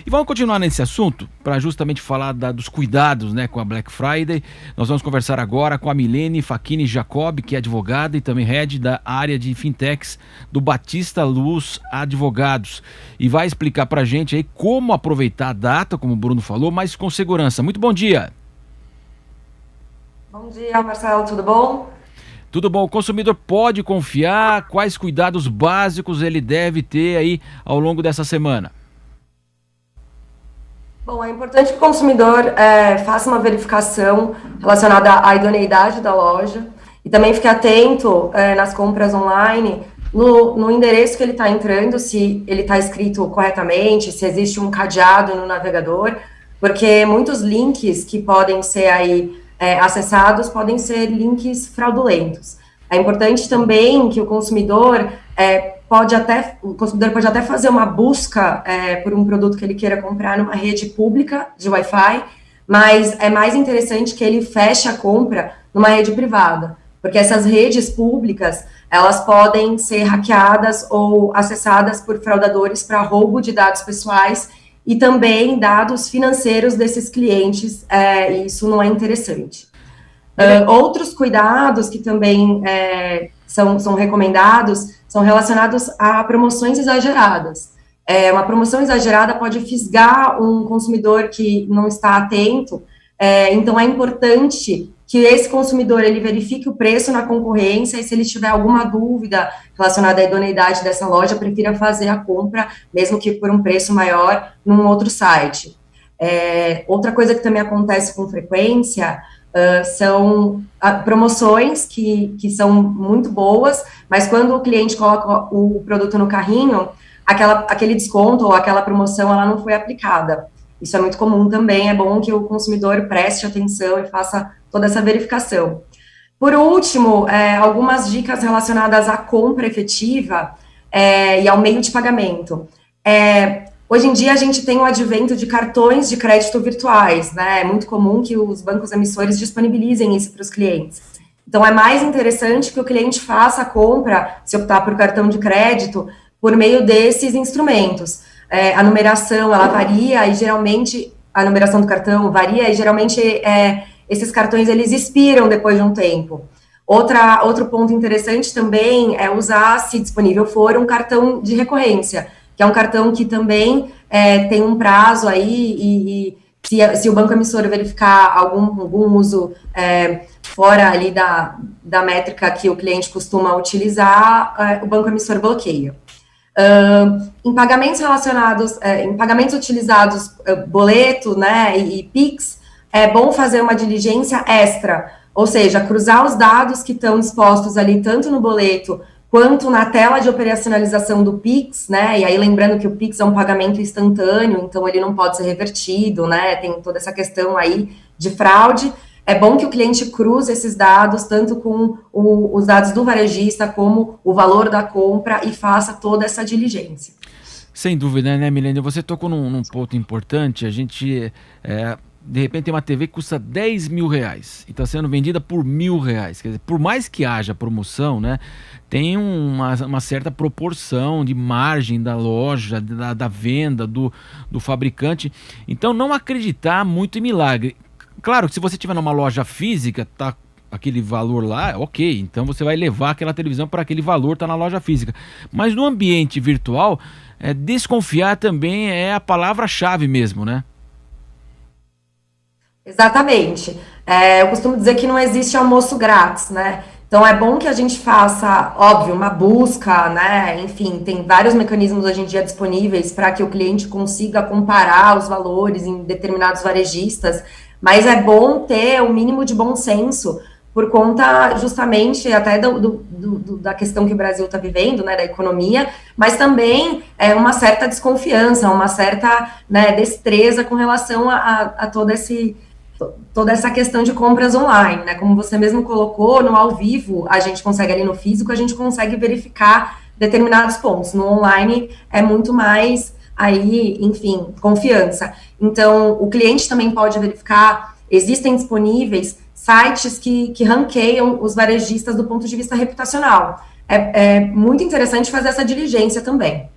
E vamos continuar nesse assunto, para justamente falar dos cuidados, né, com a Black Friday. Nós vamos conversar agora com a Milene Facchini Jacob, que é advogada e também head da área de fintechs do Batista Luz Advogados. E vai explicar para a gente aí como aproveitar a data, como o Bruno falou, mas com segurança. Muito bom dia. Bom dia, Marcelo, tudo bom? Tudo bom? O consumidor pode confiar? Quais cuidados básicos ele deve ter aí ao longo dessa semana? Bom, é importante que o consumidor faça uma verificação relacionada à idoneidade da loja e também fique atento nas compras online, no endereço que ele está entrando, se ele está escrito corretamente, se existe um cadeado no navegador, porque muitos links que podem ser aí acessados podem ser links fraudulentos. É importante também que o consumidor pode até fazer uma busca por um produto que ele queira comprar numa rede pública de Wi-Fi, mas é mais interessante que ele feche a compra numa rede privada, porque essas redes públicas, elas podem ser hackeadas ou acessadas por fraudadores para roubo de dados pessoais e também dados financeiros desses clientes, e isso não é interessante. Outros cuidados que também são recomendados são relacionados a promoções exageradas. Uma promoção exagerada pode fisgar um consumidor que não está atento, então é importante que esse consumidor ele verifique o preço na concorrência e se ele tiver alguma dúvida relacionada à idoneidade dessa loja, prefira fazer a compra, mesmo que por um preço maior, num outro site. Outra coisa que também acontece com frequência são promoções que são muito boas, mas quando o cliente coloca o produto no carrinho, aquele desconto ou aquela promoção ela não foi aplicada. Isso é muito comum também, é bom que o consumidor preste atenção e faça toda essa verificação. Por último, algumas dicas relacionadas à compra efetiva e ao meio de pagamento. Hoje em dia a gente tem o advento de cartões de crédito virtuais, né? É muito comum que os bancos emissores disponibilizem isso para os clientes. Então é mais interessante que o cliente faça a compra, se optar por cartão de crédito, por meio desses instrumentos. A numeração, ela varia e geralmente, a numeração do cartão varia e geralmente esses cartões, eles expiram depois de um tempo. Outro ponto interessante também é usar, se disponível for, um cartão de recorrência, que é um cartão que também tem um prazo aí e se o banco emissor verificar algum uso fora ali da métrica que o cliente costuma utilizar, o banco emissor bloqueia. Em pagamentos em pagamentos utilizados, boleto, né, e Pix, é bom fazer uma diligência extra, ou seja, cruzar os dados que estão expostos ali, tanto no boleto, quanto na tela de operacionalização do Pix, né, e aí lembrando que o Pix é um pagamento instantâneo, então ele não pode ser revertido, né, tem toda essa questão aí de fraude. É bom que o cliente cruze esses dados, tanto com os dados do varejista, como o valor da compra, e faça toda essa diligência. Sem dúvida, né, Milene? Você tocou num ponto importante. A gente, de repente, tem uma TV que custa R$10.000 e está sendo vendida por R$1.000. Quer dizer, por mais que haja promoção, né, tem uma certa proporção de margem da loja, da venda, do fabricante. Então, não acreditar muito em milagre. Claro que se você tiver numa loja física, tá aquele valor lá, ok, então você vai levar aquela televisão para aquele valor, tá na loja física. Mas no ambiente virtual, desconfiar também é a palavra-chave mesmo, né? Exatamente. Eu costumo dizer que não existe almoço grátis, né? Então é bom que a gente faça, óbvio, uma busca, né? Enfim, tem vários mecanismos hoje em dia disponíveis para que o cliente consiga comparar os valores em determinados varejistas, mas é bom ter o mínimo de bom senso por conta justamente até da questão que o Brasil está vivendo, né, da economia, mas também uma certa desconfiança, uma certa, né, destreza com relação a toda essa questão de compras online, né, como você mesmo colocou, no ao vivo a gente consegue ali no físico, a gente consegue verificar determinados pontos, no online é muito mais aí, enfim, confiança. Então, o cliente também pode verificar, existem disponíveis sites que ranqueiam os varejistas do ponto de vista reputacional. É muito interessante fazer essa diligência também.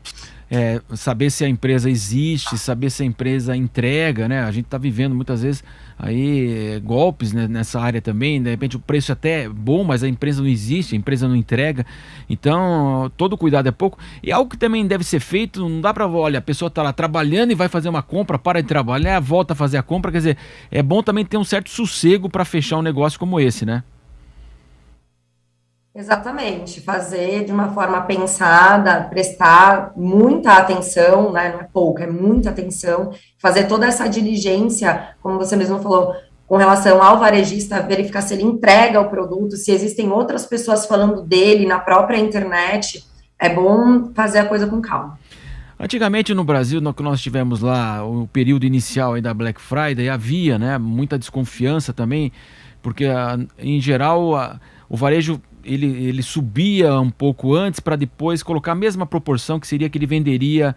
saber se a empresa existe, saber se a empresa entrega, né? A gente está vivendo muitas vezes aí golpes, né, nessa área também. De repente o preço até é bom, mas a empresa não existe, a empresa não entrega. Então todo cuidado é pouco. E algo que também deve ser feito, não dá para, olha, a pessoa está lá trabalhando e vai fazer uma compra, para de trabalhar, volta a fazer a compra. Quer dizer, é bom também ter um certo sossego para fechar um negócio como esse, né? Exatamente, fazer de uma forma pensada, prestar muita atenção, né? Não é pouca, é muita atenção, fazer toda essa diligência, como você mesmo falou, com relação ao varejista, verificar se ele entrega o produto, se existem outras pessoas falando dele na própria internet. É bom fazer a coisa com calma. Antigamente no Brasil, no que nós tivemos lá o período inicial aí da Black Friday, havia, né, muita desconfiança também, porque em geral o varejo ele subia um pouco antes para depois colocar a mesma proporção que seria que ele venderia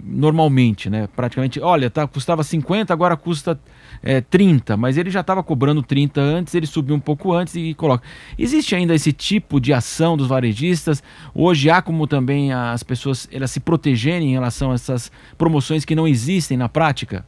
normalmente, né? Praticamente, olha, custava 50, agora custa 30, mas ele já estava cobrando 30 antes, ele subiu um pouco antes e coloca. Existe ainda esse tipo de ação dos varejistas? Hoje há como também as pessoas elas se protegerem em relação a essas promoções que não existem na prática?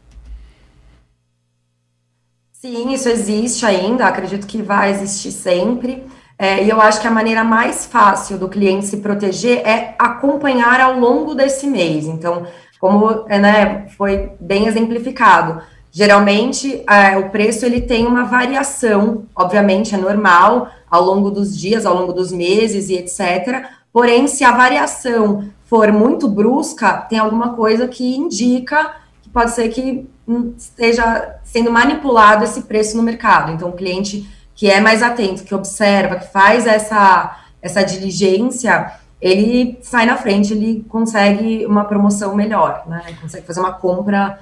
Sim, isso existe ainda, acredito que vai existir sempre. E eu acho que a maneira mais fácil do cliente se proteger é acompanhar ao longo desse mês. Então, como né, foi bem exemplificado, geralmente o preço ele tem uma variação, obviamente é normal, ao longo dos dias, ao longo dos meses e etc. Porém, se a variação for muito brusca, tem alguma coisa que indica que pode ser que esteja sendo manipulado esse preço no mercado. Então, o cliente que é mais atento, que observa, que faz essa diligência, ele sai na frente, ele consegue uma promoção melhor, né? Consegue fazer uma compra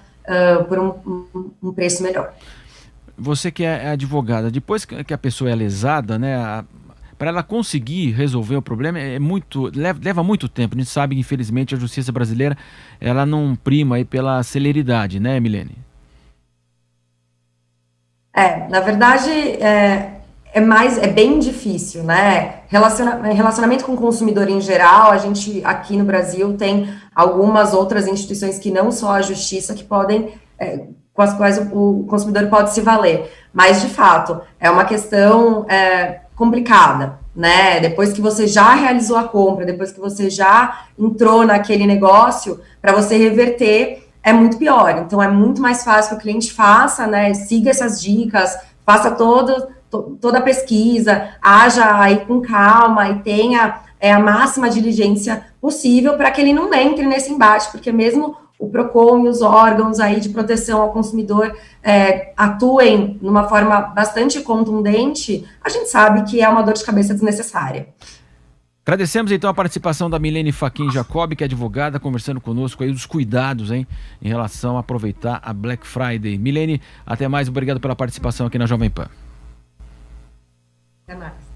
por um preço melhor. Você que é advogada, depois que a pessoa é lesada, né, para ela conseguir resolver o problema leva muito tempo. A gente sabe que infelizmente a justiça brasileira ela não prima aí pela celeridade, né, Milene? Na verdade, é bem difícil, né? Relacionamento com o consumidor em geral, a gente aqui no Brasil tem algumas outras instituições que não só a justiça que podem, com as quais o consumidor pode se valer. Mas, de fato, é uma questão complicada, né? Depois que você já realizou a compra, depois que você já entrou naquele negócio, para você reverter é muito pior. Então, é muito mais fácil que o cliente faça, né? Siga essas dicas, faça toda a pesquisa, haja aí com calma e tenha a máxima diligência possível para que ele não entre nesse embate, porque mesmo o PROCON e os órgãos aí de proteção ao consumidor atuem de uma forma bastante contundente, a gente sabe que é uma dor de cabeça desnecessária. Agradecemos então a participação da Milene Fachin Jacob, que é advogada, conversando conosco aí dos cuidados, hein, em relação a aproveitar a Black Friday. Milene, até mais, obrigado pela participação aqui na Jovem Pan. Até mais.